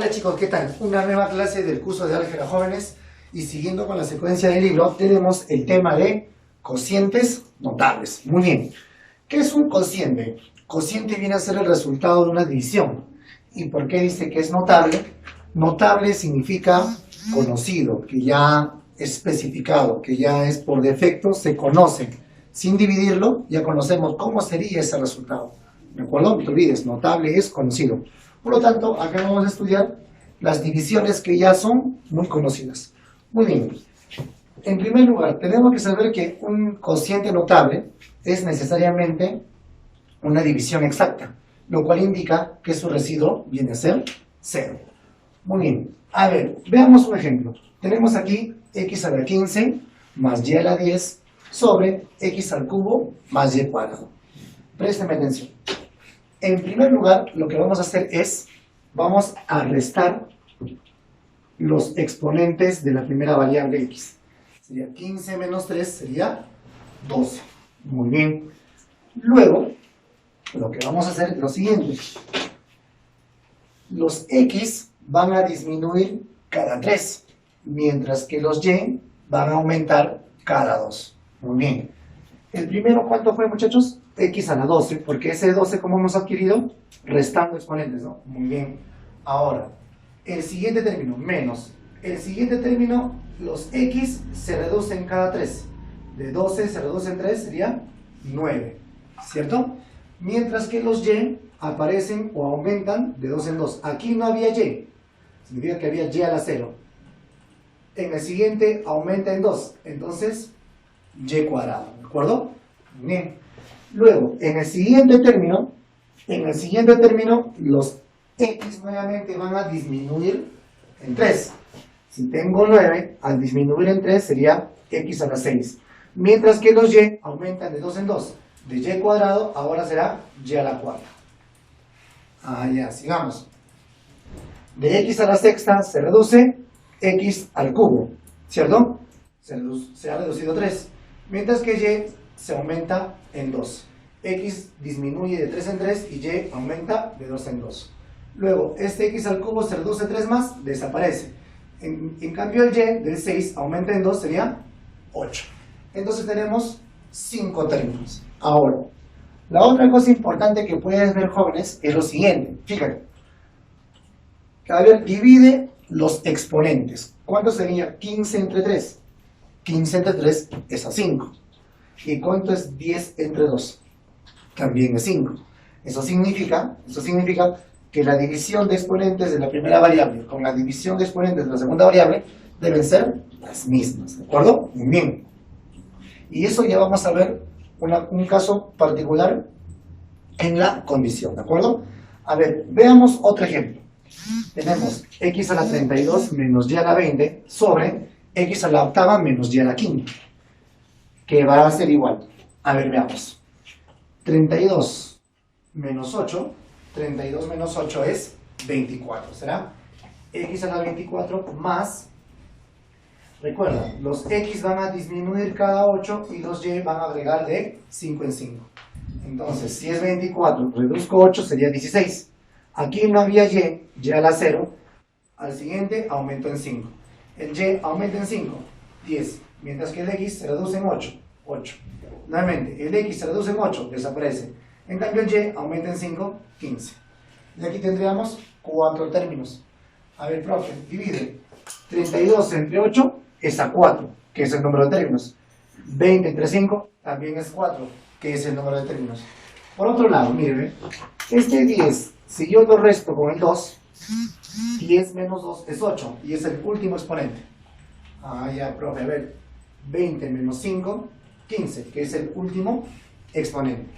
Hola chicos, ¿qué tal? Una nueva clase del curso de Álgebra Jóvenes y siguiendo con la secuencia del libro tenemos el tema de cocientes notables. Muy bien. ¿Qué es un cociente? Cociente viene a ser el resultado de una división. ¿Y por qué dice que es notable? Notable significa conocido, que ya es especificado, que ya es por defecto, se conoce. Sin dividirlo, ya conocemos cómo sería ese resultado. ¿De acuerdo? No te olvides, notable es conocido. Por lo tanto, acá vamos a estudiar las divisiones que ya son muy conocidas. Muy bien. En primer lugar, tenemos que saber que un cociente notable es necesariamente una división exacta, lo cual indica que su residuo viene a ser 0. Muy bien. A ver, veamos un ejemplo. Tenemos aquí x a la 15 más y a la 10 sobre x al cubo más y cuadrado. Préstame atención. En primer lugar, lo que vamos a hacer es, vamos a restar los exponentes de la primera variable x. Sería 15 menos 3, sería 12. Muy bien. Luego, lo que vamos a hacer es lo siguiente. Los x van a disminuir cada 3, mientras que los y van a aumentar cada 2. Muy bien. El primero, ¿cuánto fue, muchachos? X a la 12, porque ese 12, ¿cómo hemos adquirido? Restando exponentes, ¿no? Muy bien. Ahora, el siguiente término, menos. El siguiente término, los x se reducen cada 3. De 12 se reducen 3, sería 9, ¿cierto? Mientras que los y aparecen o aumentan de 2 en 2. Aquí no había y, significa que había y a la 0. En el siguiente aumenta en 2, entonces y cuadrado, ¿de acuerdo? Bien. Luego, en el siguiente término, los x nuevamente van a disminuir en 3. Si tengo 9, al disminuir en 3 sería x a la 6. Mientras que los y aumentan de 2 en 2. De y cuadrado ahora será y a la cuarta. Ya, sigamos. De x a la sexta se reduce x al cubo, ¿cierto? Se ha reducido 3. Mientras que y se aumenta en 2. X disminuye de 3 en 3 y y aumenta de 2 en 2. Luego, este x al cubo se reduce 3 más, desaparece. En cambio, el y del 6 aumenta en 2, sería 8. Entonces tenemos 5 términos. Ahora, la otra cosa importante que puedes ver, jóvenes, es lo siguiente. Fíjate. A ver, divide los exponentes. ¿Cuánto sería 15 entre 3? 15 entre 3 es a 5. ¿Y cuánto es 10 entre 2? También es 5. Eso significa que la división de exponentes de la primera variable con la división de exponentes de la segunda variable deben ser las mismas, ¿de acuerdo? Muy bien. Y eso ya vamos a ver un caso particular en la condición, ¿de acuerdo? A ver, veamos otro ejemplo. Tenemos x a la 32 menos y a la 20 sobre x a la octava menos y a la quinta, que va a ser igual. A ver, veamos. 32 menos 8 es 24, ¿será? X a la 24 más, recuerda, los x van a disminuir cada 8 y los y van a agregar de 5 en 5. Entonces, si es 24, reduzco 8, sería 16. Aquí no había y a la 0, al siguiente aumento en 5. El y aumenta en 5, 10, mientras que el x se reduce en 8. Nuevamente, el x se reduce en 8, desaparece. En cambio, el y aumenta en 5, 15. Y aquí tendríamos 4 términos. A ver, profe, divide. 32 entre 8 es a 4, que es el número de términos. 20 entre 5 también es 4, que es el número de términos. Por otro lado, mire, este 10, si yo lo resto con el 2, 10 menos 2 es 8, y es el último exponente. Ya, profe, a ver. 20 menos 5, 15, que es el último exponente.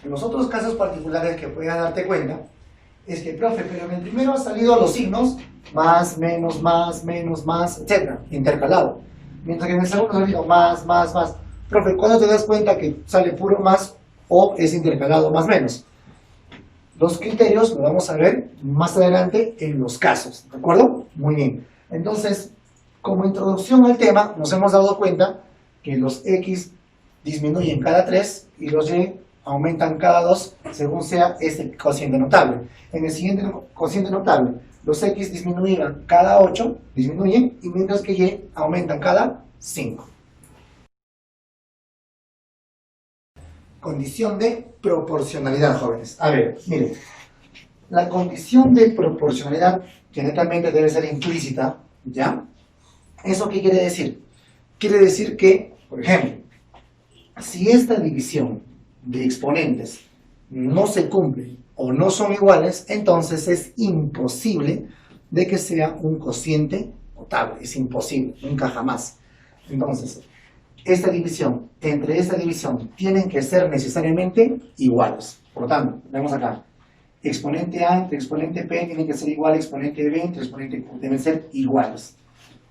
En los otros casos particulares que puedas darte cuenta, es que, profe, pero en el primero han salido los signos más, menos, más, etc., intercalado. Mientras que en el segundo ha salido más. Profe, ¿cuándo te das cuenta que sale puro más o es intercalado más, menos? Los criterios los vamos a ver más adelante en los casos, ¿de acuerdo? Muy bien. Entonces, como introducción al tema, nos hemos dado cuenta que los x disminuyen cada 3 y los y aumentan cada 2 según sea este cociente notable. En el siguiente cociente notable, los x disminuirán cada 8, disminuyen, y mientras que y aumentan cada 5. Condición de proporcionalidad, jóvenes. A ver, miren. La condición de proporcionalidad generalmente debe ser implícita, ¿ya? ¿Eso qué quiere decir? Quiere decir que, por ejemplo, si esta división de exponentes no se cumple o no son iguales, entonces es imposible de que sea un cociente notable. Es imposible, nunca jamás. Entonces, esta división entre esta división tienen que ser necesariamente iguales. Por lo tanto, vemos acá. Exponente A entre exponente P tiene que ser igual a exponente B entre exponente Q. Deben ser iguales.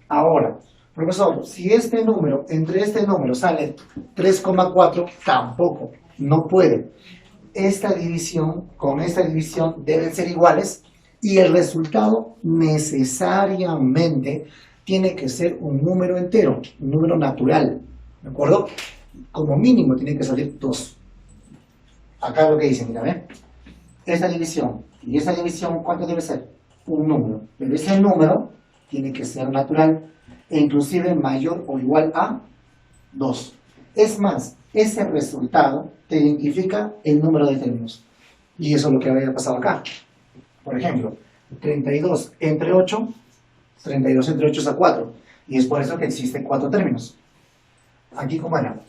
Ahora, profesor, si este número, entre este número sale 3,4, tampoco, no puede. Esta división con esta división deben ser iguales y el resultado necesariamente tiene que ser un número entero, un número natural. ¿De acuerdo? Como mínimo tiene que salir 2. Acá lo que dice, mira, ¿ven? Esta división y esta división, ¿cuánto debe ser? Un número. Pero ese número tiene que ser natural e inclusive mayor o igual a 2. Es más, ese resultado te identifica el número de términos. Y eso es lo que había pasado acá. Por ejemplo, 32 entre 8, 32 entre 8 es a 4. Y es por eso que existen 4 términos. Aquí, ¿cómo era?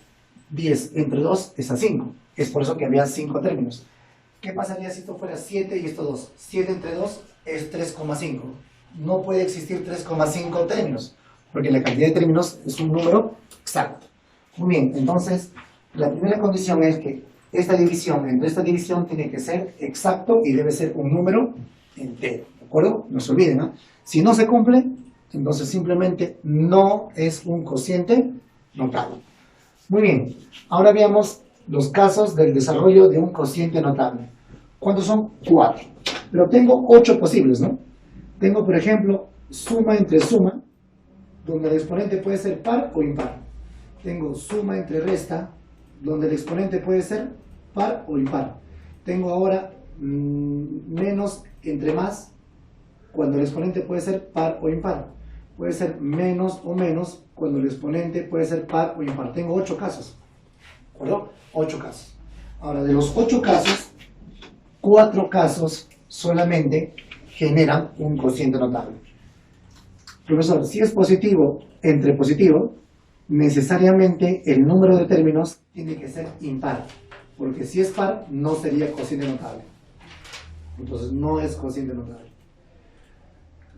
10 entre 2 es a 5. Es por eso que había 5 términos. ¿Qué pasaría si esto fuera 7 y esto 2? 7 entre 2 es 3,5. No puede existir 3,5 términos, porque la cantidad de términos es un número exacto. Muy bien, entonces, la primera condición es que esta división entre esta división tiene que ser exacto y debe ser un número entero. ¿De acuerdo? No se olviden, ¿no? Si no se cumple, entonces simplemente no es un cociente notable. Muy bien, ahora veamos los casos del desarrollo de un cociente notable. ¿Cuántos son? 4. Pero tengo 8 posibles, ¿no? Tengo, por ejemplo, suma entre suma, donde el exponente puede ser par o impar. Tengo suma entre resta, donde el exponente puede ser par o impar. Tengo ahora menos entre más, cuando el exponente puede ser par o impar. Puede ser menos o menos, cuando el exponente puede ser par o impar. Tengo 8 casos. ¿De acuerdo? 8 casos. Ahora, de los 8 casos, 4 casos solamente generan un cociente notable. Profesor, si es positivo entre positivo, necesariamente el número de términos tiene que ser impar, porque si es par, no sería cociente notable. Entonces, no es cociente notable.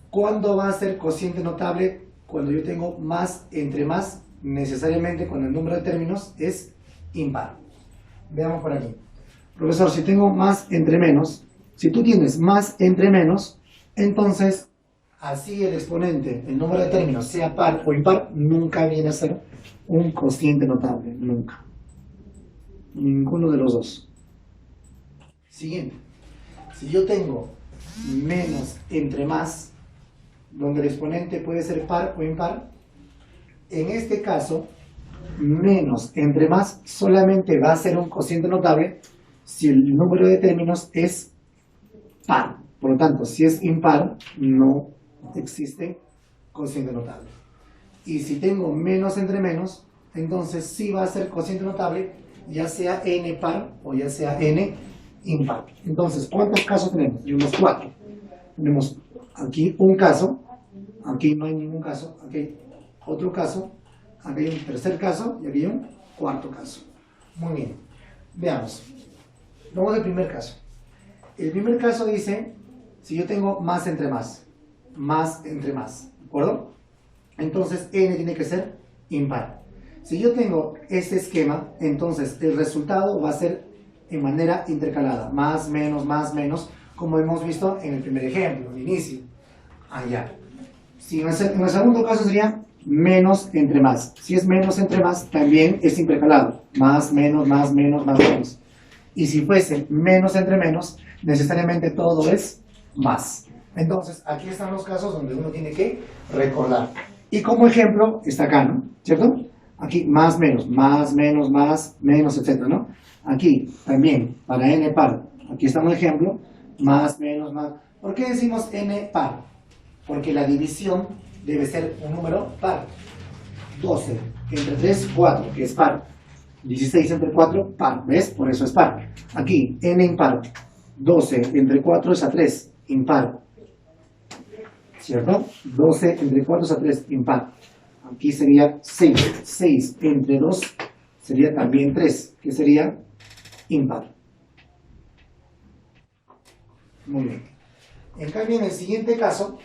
¿Cuándo va a ser cociente notable? Cuando yo tengo más entre más, necesariamente cuando el número de términos es impar. Veamos por aquí. Profesor, si tengo más entre menos, si tú tienes más entre menos, entonces, así el exponente, el número de términos, sea par o impar, nunca viene a ser un cociente notable, nunca. Ninguno de los dos. Siguiente. Si yo tengo menos entre más, donde el exponente puede ser par o impar, en este caso, menos entre más solamente va a ser un cociente notable si el número de términos es par. Por lo tanto, si es impar, no existe cociente notable. Y si tengo menos entre menos, entonces sí va a ser cociente notable, ya sea n par o ya sea n impar. Entonces, ¿cuántos casos tenemos? Tenemos 4. Tenemos aquí un caso, aquí no hay ningún caso, aquí hay otro caso, aquí hay un tercer caso y aquí hay un cuarto caso. Muy bien. Veamos. Vamos al primer caso. El primer caso dice, si yo tengo más entre más entre más, ¿de acuerdo? Entonces n tiene que ser impar. Si yo tengo este esquema, entonces el resultado va a ser en manera intercalada, más, menos, como hemos visto en el primer ejemplo, el inicio. Allá. Si en el segundo caso sería menos entre más. Si es menos entre más, también es intercalado. Más, menos. Y si fuese menos entre menos, necesariamente todo es más. Entonces, aquí están los casos donde uno tiene que recordar. Y como ejemplo, está acá, ¿no? ¿Cierto? Aquí más, menos, más, menos, etc., ¿no? Aquí también, para n par, aquí está un ejemplo, más, menos, más. ¿Por qué decimos n par? Porque la división debe ser un número par. 12 entre 3, 4, que es par. 16 entre 4, par. ¿Ves? Por eso es par. Aquí, n impar. 12 entre 4 es a 3, impar. ¿Cierto? 12 entre 4 es a 3, impar. Aquí sería 6. 6 entre 2 sería también 3, que sería impar. Muy bien. En cambio, en el siguiente caso,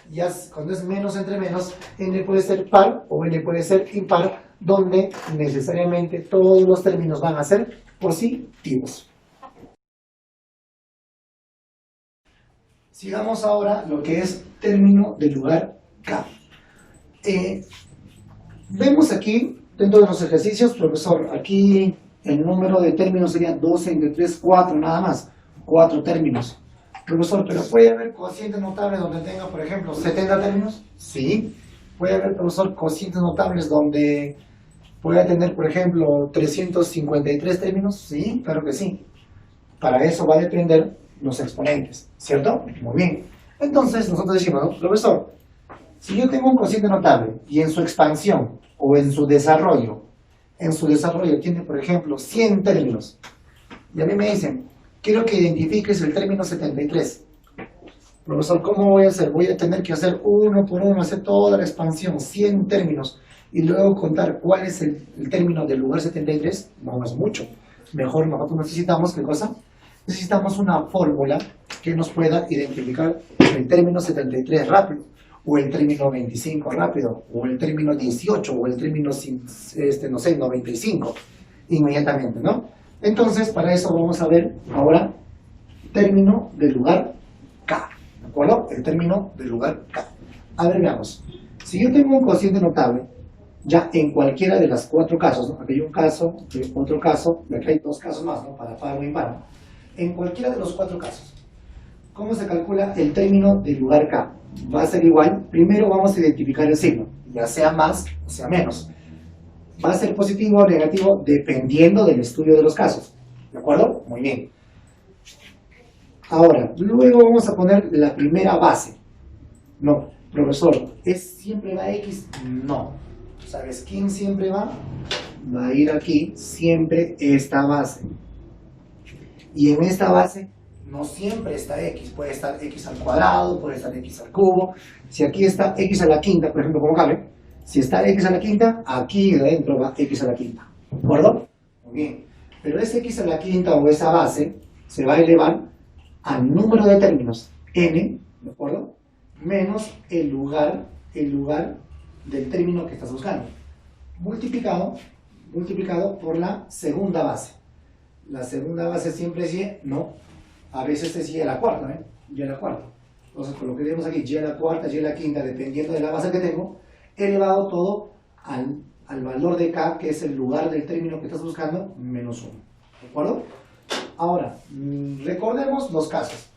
ya cuando es menos entre menos, n puede ser par o n puede ser impar, donde necesariamente todos los términos van a ser positivos. Sigamos ahora lo que es término del lugar K. Vemos aquí, dentro de los ejercicios, profesor, aquí el número de términos sería 12 entre 3, 4, nada más. 4 términos. Profesor, ¿pero puede haber cocientes notables donde tenga, por ejemplo, 70 términos? Sí. ¿Puede haber, profesor, cocientes notables donde pueda tener, por ejemplo, 353 términos? Sí, claro que sí. Para eso va a depender los exponentes, ¿cierto? Muy bien. Entonces, nosotros decimos, ¿no? Profesor, si yo tengo un cociente notable y en su expansión o en su desarrollo tiene, por ejemplo, 100 términos, y a mí me dicen, quiero que identifiques el término 73. Profesor, ¿cómo voy a hacer? Voy a tener que hacer uno por uno, hacer toda la expansión, 100 términos, y luego contar cuál es el término del lugar 73. No es mucho. Mejor nosotros necesitamos, ¿qué cosa? Necesitamos una fórmula que nos pueda identificar el término 73 rápido, o el término 25 rápido, o el término 18, o el término, no sé, 95, inmediatamente, ¿no? Entonces, para eso vamos a ver ahora término del lugar K, ¿de acuerdo? El término del lugar K. A ver, veamos. Si yo tengo un cociente notable, ya en cualquiera de los 4 casos, ¿no? Aquí hay un caso, aquí hay otro caso, y aquí hay 2 casos más, ¿no? Para par o impar. En cualquiera de los 4 casos, ¿cómo se calcula el término del lugar K? Va a ser igual. Primero vamos a identificar el signo, ya sea más o sea menos. Va a ser positivo o negativo dependiendo del estudio de los casos. ¿De acuerdo? Muy bien. Ahora, luego vamos a poner la primera base. No, profesor, ¿siempre va X? No. ¿Sabes quién siempre va? Va a ir aquí siempre esta base. Y en esta base no siempre está X. Puede estar X al cuadrado, puede estar X al cubo. Si aquí está X a la quinta, por ejemplo, como cabe, si está X a la quinta, aquí adentro va X a la quinta. ¿De acuerdo? Muy bien. Pero ese X a la quinta o esa base se va a elevar al número de términos n, ¿de acuerdo? Menos el lugar del término que estás buscando. Multiplicado por la segunda base. La segunda base siempre es y, no. A veces es y a la cuarta, ¿eh? Y a la cuarta. Entonces, por lo que tenemos aquí, y a la cuarta, y a la quinta, dependiendo de la base que tengo, elevado todo al valor de K, que es el lugar del término que estás buscando, menos 1. ¿De acuerdo? Ahora, recordemos los casos.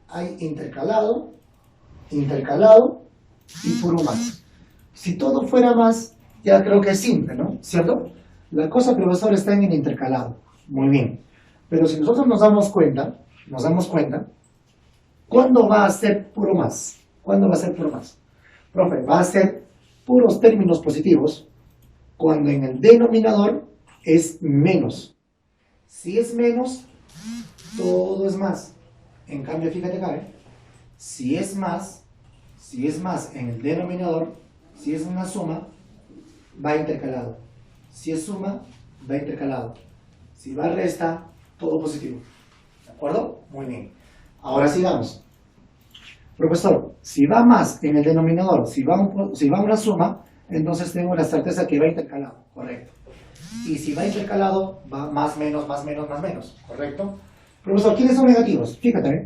Hay intercalado y puro más. Si todo fuera más, ya creo que es simple, ¿no? ¿Cierto? La cosa, profesor, está en el intercalado. Muy bien. Pero si nosotros nos damos cuenta, ¿cuándo va a ser puro más? ¿Cuándo va a ser puro más? Profe, va a ser puros términos positivos cuando en el denominador es menos. Si es menos, todo es más. En cambio, fíjate acá, si es más en el denominador, si es una suma, va intercalado. Si es suma, va intercalado. Si va resta, todo positivo. ¿De acuerdo? Muy bien. Ahora sigamos. Profesor, si va más en el denominador, si va una suma, entonces tengo la certeza que va intercalado. Correcto. Y si va intercalado, va más, menos, ¿correcto? Profesor, ¿quiénes son negativos? Fíjate,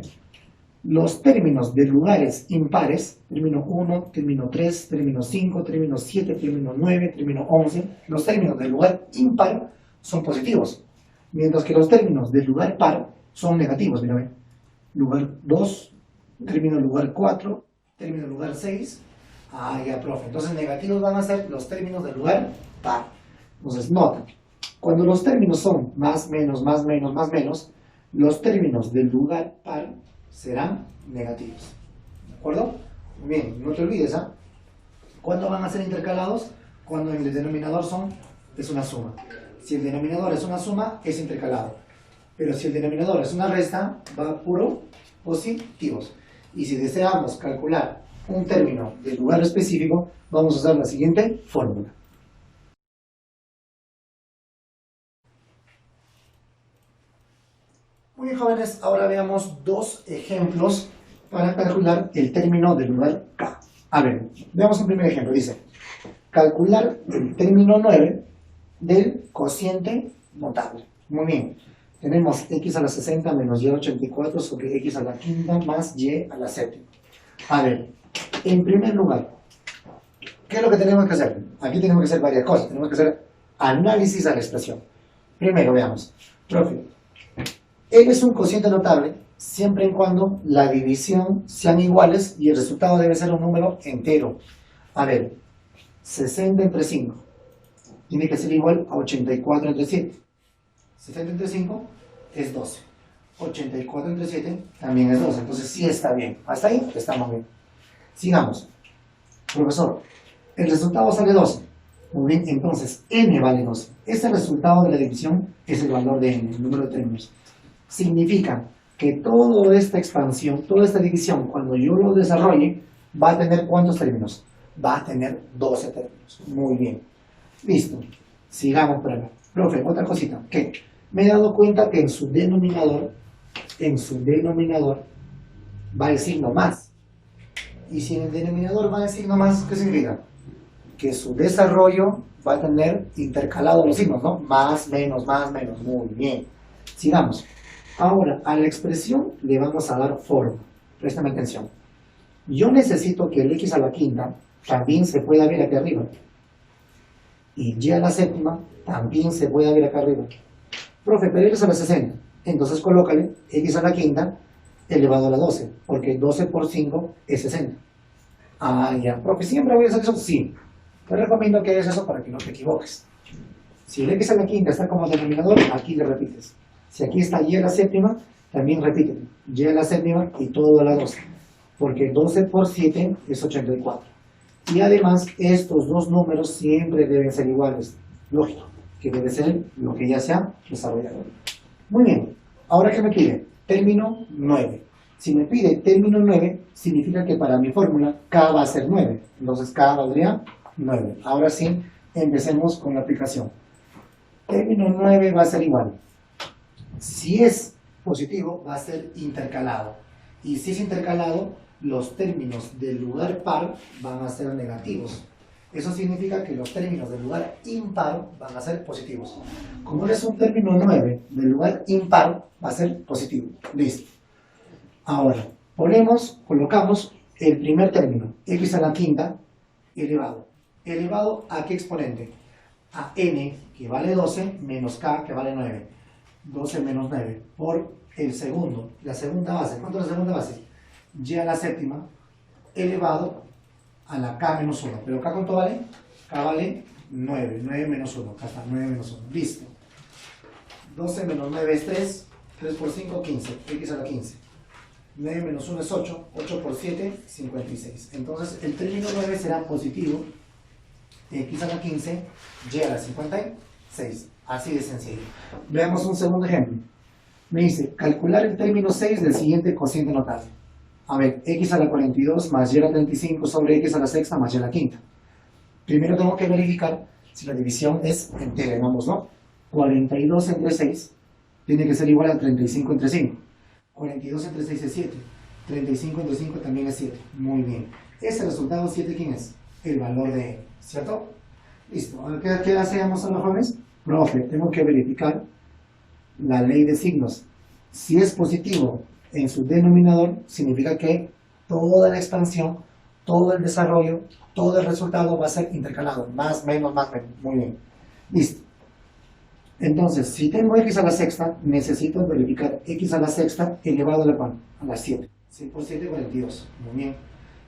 los términos de lugares impares, término 1, término 3, término 5, término 7, término 9, término 11, los términos del lugar impar son positivos, mientras que los términos del lugar par son negativos. Mira, lugar 2, término lugar 4, término lugar 6. Ah, ya, profe. Entonces negativos van a ser los términos del lugar par. Entonces, nota, cuando los términos son más, menos, más, menos, más, menos, los términos del lugar par serán negativos. ¿De acuerdo? Muy bien, no te olvides, ¿ah? ¿Cuándo van a ser intercalados? Cuando el denominador es una suma. Si el denominador es una suma, es intercalado. Pero si el denominador es una resta, va puro positivos. Y si deseamos calcular un término del lugar específico, vamos a usar la siguiente fórmula. Muy bien, jóvenes, ahora veamos dos ejemplos para calcular el término del lugar K. A ver, veamos un primer ejemplo. Dice, calcular el término 9 del cociente notable. Muy bien. Tenemos x a la 60 menos y a la 84 sobre x a la quinta más y a la séptima. A ver, en primer lugar, ¿qué es lo que tenemos que hacer? Aquí tenemos que hacer varias cosas. Tenemos que hacer análisis a la expresión. Primero, veamos. Profe, L es un cociente notable siempre y cuando la división sean iguales y el resultado debe ser un número entero. A ver, 60 entre 5 tiene que ser igual a 84 entre 7. 60 entre 5 es 12. 84 entre 7 también es 12. Entonces sí está bien. Hasta ahí estamos bien. Sigamos. Profesor, el resultado sale 12. Muy bien, entonces n vale 12. Ese resultado de la división es el valor de n, el número de términos. Significa que toda esta expansión, toda esta división, cuando yo lo desarrolle, va a tener ¿cuántos términos? Va a tener 12 términos. Muy bien. Listo. Sigamos por acá. Profe, otra cosita. ¿Qué? Me he dado cuenta que en su denominador va el signo más. Y si en el denominador va el signo más, ¿qué significa? Que su desarrollo va a tener intercalados los signos, ¿no? Más, menos, más, menos. Muy bien. Sigamos. Ahora, a la expresión le vamos a dar forma. Préstame atención. Yo necesito que el x a la quinta también se pueda ver aquí arriba. Y y a la séptima también se puede ver acá arriba. Profe, pero x a la 60. Entonces colócale x a la quinta elevado a la 12, porque 12 por 5 es 60. Ah, ya. Profe, ¿siempre voy a hacer eso? Sí. Te recomiendo que hagas eso para que no te equivoques. Si el x a la quinta está como denominador, aquí le repites. Si aquí está y a la séptima, también repite. Y a la séptima y todo a la 12. Porque 12 por 7 es 84. Y además, estos dos números siempre deben ser iguales. Lógico, que debe ser lo que ya se ha desarrollado. Muy bien. Ahora, ¿qué me pide? Término 9. Si me pide término 9, significa que para mi fórmula K va a ser 9. Entonces, K valdría 9. Ahora sí, empecemos con la aplicación. Término 9 va a ser igual. Si es positivo, va a ser intercalado. Y si es intercalado, los términos del lugar par van a ser negativos. Eso significa que los términos del lugar impar van a ser positivos. Como es un término 9 del lugar impar, va a ser positivo. Listo. Ahora, colocamos el primer término, x a la quinta elevado. ¿Elevado a qué exponente? A n, que vale 12, menos k, que vale 9. 12 menos 9 por el segundo, la segunda base. ¿Cuánto es la segunda base? Y a la séptima elevado a la k menos 1. ¿Pero k cuánto vale? K vale 9. 9 menos 1. Acá está, 9 menos 1. Listo. 12 menos 9 es 3. 3 por 5, 15. X a la 15. 9 menos 1 es 8. 8 por 7, 56. Entonces el término 9 será positivo. X a la 15, y a la 56. Así de sencillo. Veamos un segundo ejemplo. Me dice, calcular el término 6 del siguiente cociente notable. A ver, x a la 42 más y a la 35 sobre x a la sexta más y a la quinta. Primero tengo que verificar si la división es entera, vamos, ¿no? 42 entre 6 tiene que ser igual a 35 entre 5. 42 entre 6 es 7. 35 entre 5 también es 7. Muy bien. Ese resultado 7, ¿quién es? El valor de n, ¿cierto? Listo. Ahora, ¿qué hacemos a los jóvenes? Profe, tengo que verificar la ley de signos. Si es positivo en su denominador, significa que toda la expansión, todo el desarrollo, todo el resultado va a ser intercalado. Más, menos, más, menos. Muy bien. Listo. Entonces, si tengo x a la sexta, necesito verificar x a la sexta elevado a la cual? A la 7. 6 por 7, 42. Muy bien.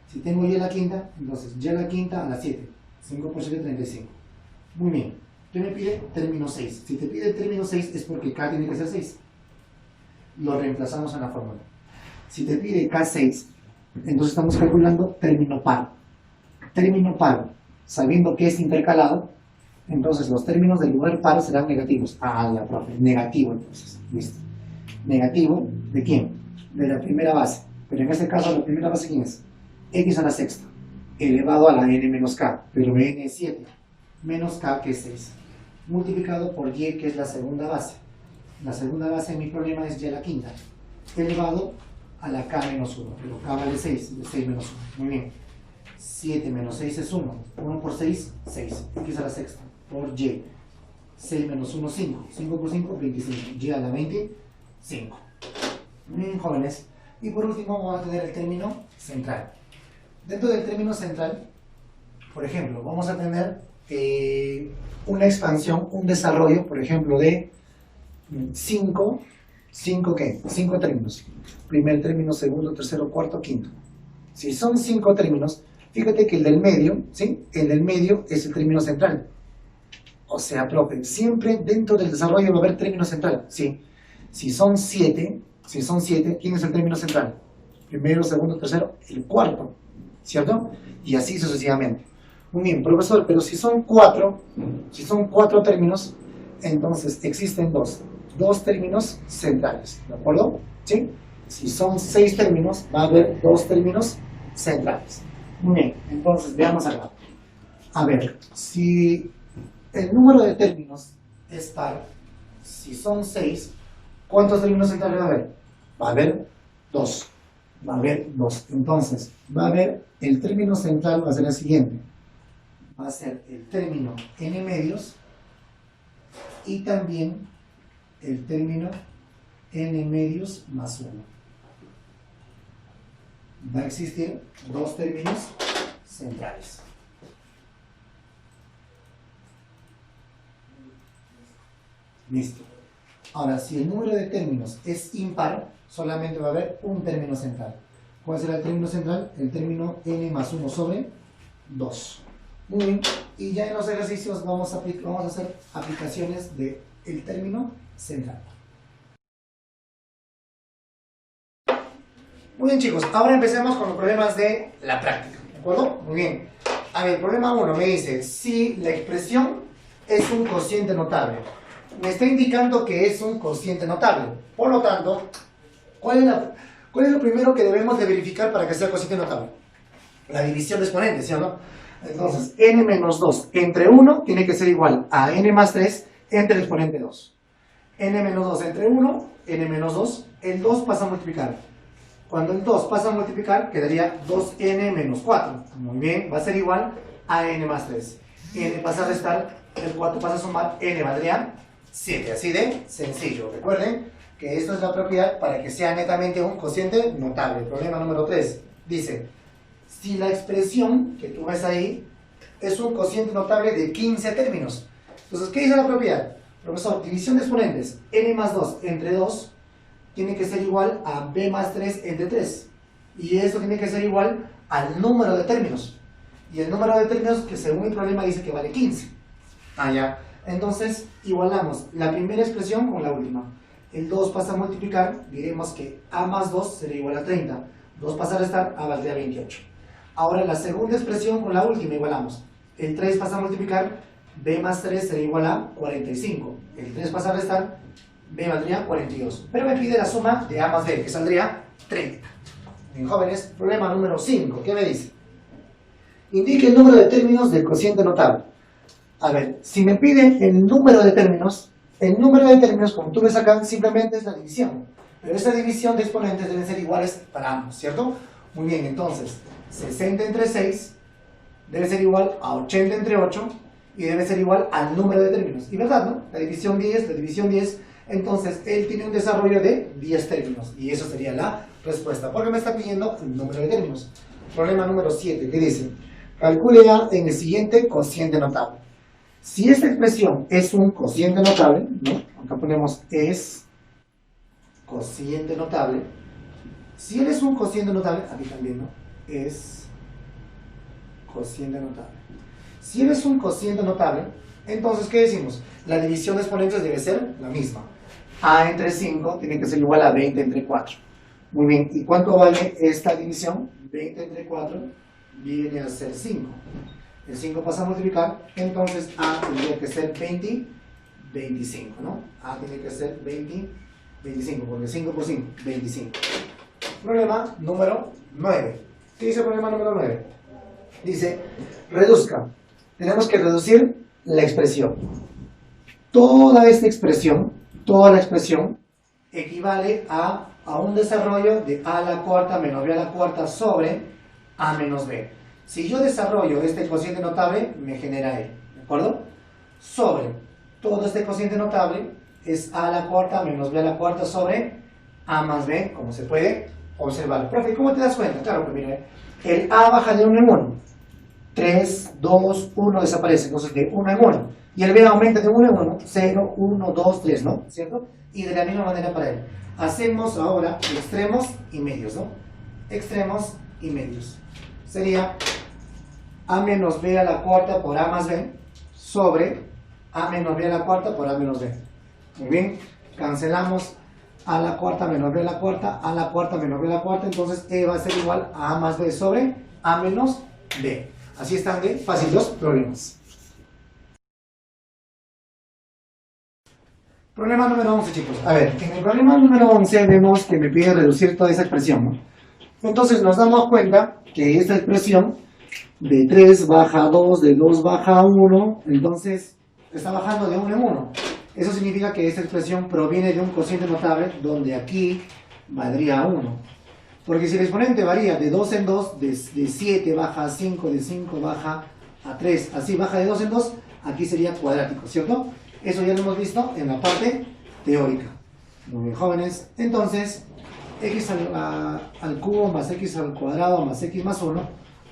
Si tengo y a la quinta, entonces y a la quinta a la 7. 5 por 7, 35. Muy bien. ¿Qué me pide? Término 6. Si te pide término 6 es porque K tiene que ser 6. Lo reemplazamos en la fórmula. Si te pide K6, entonces estamos calculando término par. Término par, sabiendo que es intercalado, entonces los términos del lugar par serán negativos. Ah, ya, profe, negativo entonces. Listo. Negativo, ¿de quién? De la primera base. Pero en este caso, la primera base, ¿quién es? X a la sexta, elevado a la n menos k, pero n es 7, menos k que es 6, multiplicado por y, que es la segunda base. La segunda base de mi problema es y a la quinta, elevado a la k menos 1, pero k vale 6, de 6 menos 1. Muy bien. 7 menos 6 es 1. 1 por 6, 6. X a la sexta, por y. 6 menos 1, 5. 5 por 5, 25. Y a la 25. Muy bien, jóvenes. Y por último vamos a tener el término central. Dentro del término central, por ejemplo, vamos a tener una expansión, un desarrollo, por ejemplo, de 5 términos. Primer término, segundo, tercero, cuarto, quinto. Si son 5 términos, fíjate que el del medio, ¿sí? El del medio es el término central. O sea, profe, siempre dentro del desarrollo va a haber término central, ¿sí? Si son 7, ¿quién es el término central? Primero, segundo, tercero, el cuarto, ¿cierto? Y así sucesivamente. Muy bien, profesor, pero si son 4 términos, entonces existen dos términos centrales, ¿de acuerdo? ¿Sí? Si son 6 términos, va a haber 2 términos centrales. Muy bien, entonces veamos acá. A ver, si el número de términos es par, si son 6, ¿cuántos términos centrales va a haber? Va a haber 2. Va a haber 2. Entonces, va a haber, el término central va a ser el siguiente. Va a ser el término n medios y también el término n medios más 1. Va a existir 2 términos centrales. Listo. Ahora, si el número de términos es impar, solamente va a haber un término central. ¿Cuál será el término central? El término n más 1 sobre 2. Muy bien. Y ya en los ejercicios vamos a hacer aplicaciones del término central. Muy bien, chicos, ahora empecemos con los problemas de la práctica, ¿de acuerdo? Muy bien. A ver, el problema 1 me dice, si la expresión es un cociente notable, me está indicando que es un cociente notable. Por lo tanto, ¿cuál es lo primero que debemos de verificar para que sea cociente notable? La división de exponentes, ¿sí o no? Entonces, n menos 2 entre 1 tiene que ser igual a n más 3 entre el exponente 2. N menos 2 entre 1, n menos 2, el 2 pasa a multiplicar. Cuando el 2 pasa a multiplicar, quedaría 2n menos 4. Muy bien, va a ser igual a n más 3. N pasa a restar, el 4 pasa a sumar, n valdría 7. Así de sencillo. Recuerden que esto es la propiedad para que sea netamente un cociente notable. Problema número 3. Dice, si la expresión que tú ves ahí es un cociente notable de 15 términos. Entonces, ¿qué dice la propiedad? Profesor, división de exponentes. N más 2 entre 2 tiene que ser igual a b más 3 entre 3. Y esto tiene que ser igual al número de términos. Y el número de términos que según mi problema dice que vale 15. Ah, ya. Entonces, igualamos la primera expresión con la última. El 2 pasa a multiplicar, diremos que a más 2 será igual a 30. 2 pasa a restar, a valdría 28. Ahora la segunda expresión con la última igualamos. El 3 pasa a multiplicar, b más 3 será igual a 45. El 3 pasa a restar, b valdría 42. Pero me pide la suma de a más b, que saldría 30. Bien, jóvenes, problema número 5. ¿Qué me dice? Indique el número de términos del cociente notable. A ver, si me pide el número de términos, como tú ves acá, simplemente es la división. Pero esa división de exponentes deben ser iguales para ambos, ¿cierto? Muy bien, entonces, 60 entre 6 debe ser igual a 80 entre 8 y debe ser igual al número de términos. Y verdad, ¿no? La división 10, entonces él tiene un desarrollo de 10 términos. Y eso sería la respuesta, porque me está pidiendo el número de términos. Problema número 7, ¿qué dice? Calcule A en el siguiente cociente notable. Si esta expresión es un cociente notable, ¿no? Acá ponemos es cociente notable. Si él es un cociente notable, aquí también, ¿no? Es cociente notable. Si él es un cociente notable, Entonces, ¿qué decimos? La división de exponentes debe ser la misma. A entre 5 tiene que ser igual a 20 entre 4. Muy bien, ¿y cuánto vale esta división? 20 entre 4 viene a ser 5. El 5 pasa a multiplicar, entonces A tendría que ser 20, 25, ¿no? A tiene que ser 20, 25, porque 5 por 5, 25. Problema número 9. ¿Qué dice el problema número 9? Dice, reduzca. Tenemos que reducir la expresión. Toda esta expresión, toda la expresión, equivale a un desarrollo de a a la cuarta menos b a la cuarta sobre a menos b. Si yo desarrollo este cociente notable, me genera e, ¿de acuerdo? Sobre todo este cociente notable es a a la cuarta menos b a la cuarta sobre a más b, como se puede observar. Profe, ¿cómo te das cuenta? Claro, pues mira, el a baja de 1 en 1. 3, 2, 1 desaparece, entonces de 1 en 1. Y el b aumenta de 1 en 1, 0, 1, 2, 3, ¿no? ¿Cierto? Y de la misma manera para él. Hacemos ahora extremos y medios, ¿no? Extremos y medios. Sería a menos b a la cuarta por a más b sobre a menos b a la cuarta por a menos b. Muy bien, cancelamos a la cuarta menos b a la cuarta, a la cuarta menos b a la cuarta, entonces e va a ser igual a más b sobre a menos b. Así están de fácil los problemas. Problema número 11, chicos. A ver, en el problema número 11 vemos que me pide reducir toda esa expresión, ¿no? Entonces nos damos cuenta que esta expresión de 3 baja a 2, de 2 baja a 1, entonces está bajando de 1 en 1. Eso significa que esta expresión proviene de un cociente notable donde aquí valdría 1. Porque si el exponente varía de 2 en 2, de 7 baja a 5, de 5 baja a 3, así baja de 2 en 2, aquí sería cuadrático, ¿cierto? Eso ya lo hemos visto en la parte teórica. Muy bien, jóvenes. Entonces, x al cubo más x al cuadrado más x más 1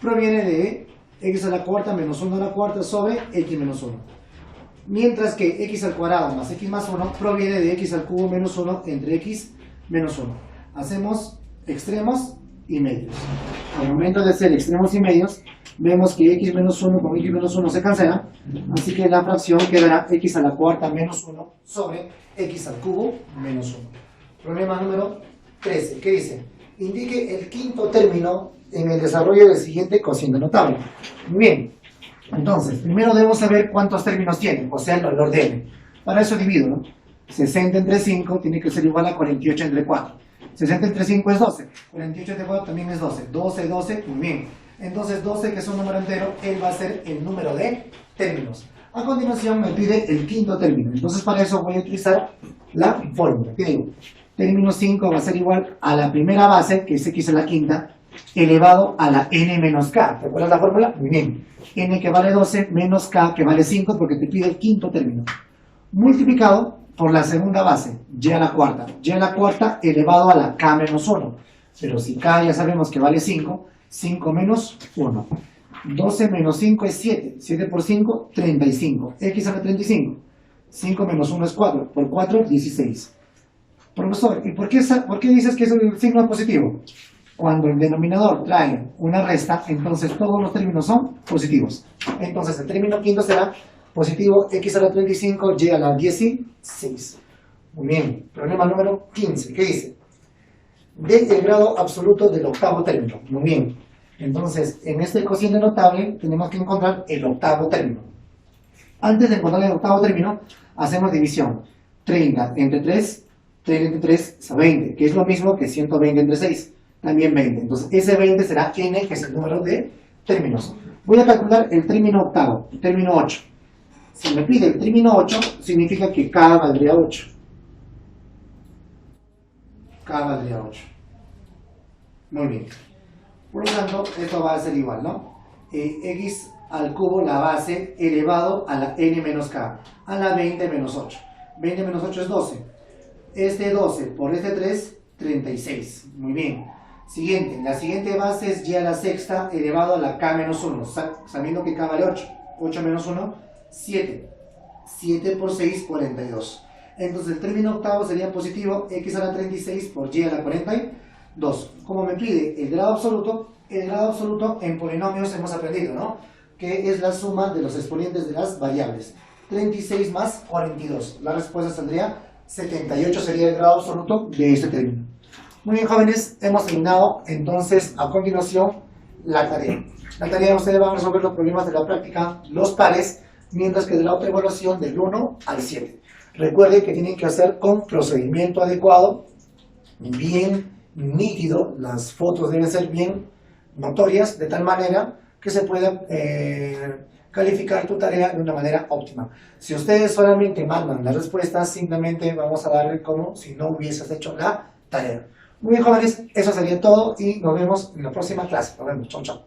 proviene de x a la cuarta menos 1 a la cuarta sobre x menos 1. Mientras que x al cuadrado más x más 1 proviene de x al cubo menos 1 entre x menos 1. Hacemos extremos y medios. Al momento de hacer extremos y medios, vemos que x menos 1 con x menos 1 se cancela, así que la fracción quedará x a la cuarta menos 1 sobre x al cubo menos 1. Problema número 13. ¿Qué dice? Indique el quinto término en el desarrollo del siguiente cociente notable. Muy bien. Entonces, primero debemos saber cuántos términos tiene, o sea, el valor de n. Para eso divido, ¿no? 60 entre 5 tiene que ser igual a 48 entre 4. 60 entre 5 es 12. 48 entre 4 también es 12. 12, 12, muy bien. Entonces 12, que es un número entero, él va a ser el número de términos. A continuación me pide el quinto término. Entonces para eso voy a utilizar la fórmula. ¿Qué digo? Término 5 va a ser igual a la primera base, que es x a la quinta, elevado a la n menos k. ¿Te acuerdas la fórmula? Muy bien. N que vale 12 menos k que vale 5 porque te pide el quinto término. Multiplicado por la segunda base, y a la cuarta. Y a la cuarta elevado a la k menos 1. Pero si k ya sabemos que vale 5, 5 menos 1. 12 menos 5 es 7. 7 por 5, 35. X a la 35. 5 menos 1 es 4. Por 4, 16. Profesor, ¿y por qué dices que es un signo positivo? Cuando el denominador trae una resta, entonces todos los términos son positivos. Entonces el término quinto será positivo x a la 35, y a la 16. Muy bien. Problema número 15. ¿Qué dice? De el grado absoluto del octavo término. Muy bien. Entonces, en este cociente notable tenemos que encontrar el octavo término. Antes de encontrar el octavo término, hacemos división. 30 entre 3, 30 entre 3 es 20, que es lo mismo que 120 entre 6. También 20. Entonces, ese 20 será n, que es el número de términos. Voy a calcular el término octavo, término 8. Si me pide el término 8, significa que k valdría 8. K valdría 8. Muy bien. Por lo tanto, esto va a ser igual, ¿no? X al cubo, la base, elevado a la n menos k, a la 20 menos 8. 20 menos 8 es 12. Este 12 por este 3, 36. Muy bien. Siguiente. La siguiente base es y a la sexta, elevado a la k menos 1, sabiendo que k vale 8. 8 menos 1, 7. 7 por 6, 42. Entonces el término octavo sería positivo, x a la 36 por y a la 42. Como me pide el grado absoluto en polinomios hemos aprendido, ¿no? Que es la suma de los exponentes de las variables. 36 más 42. La respuesta saldría 78, sería el grado absoluto de este término. Muy bien, jóvenes, hemos terminado. Entonces, a continuación, la tarea. La tarea, ustedes van a resolver los problemas de la práctica, los pares, mientras que de la autoevaluación del 1 al 7. Recuerden que tienen que hacer con procedimiento adecuado, bien nítido, las fotos deben ser bien notorias, de tal manera que se pueda calificar tu tarea de una manera óptima. Si ustedes solamente mandan las respuestas, simplemente vamos a darle como si no hubieses hecho la tarea. Muy bien, jóvenes, eso sería todo y nos vemos en la próxima clase. Nos vemos, chao, chao.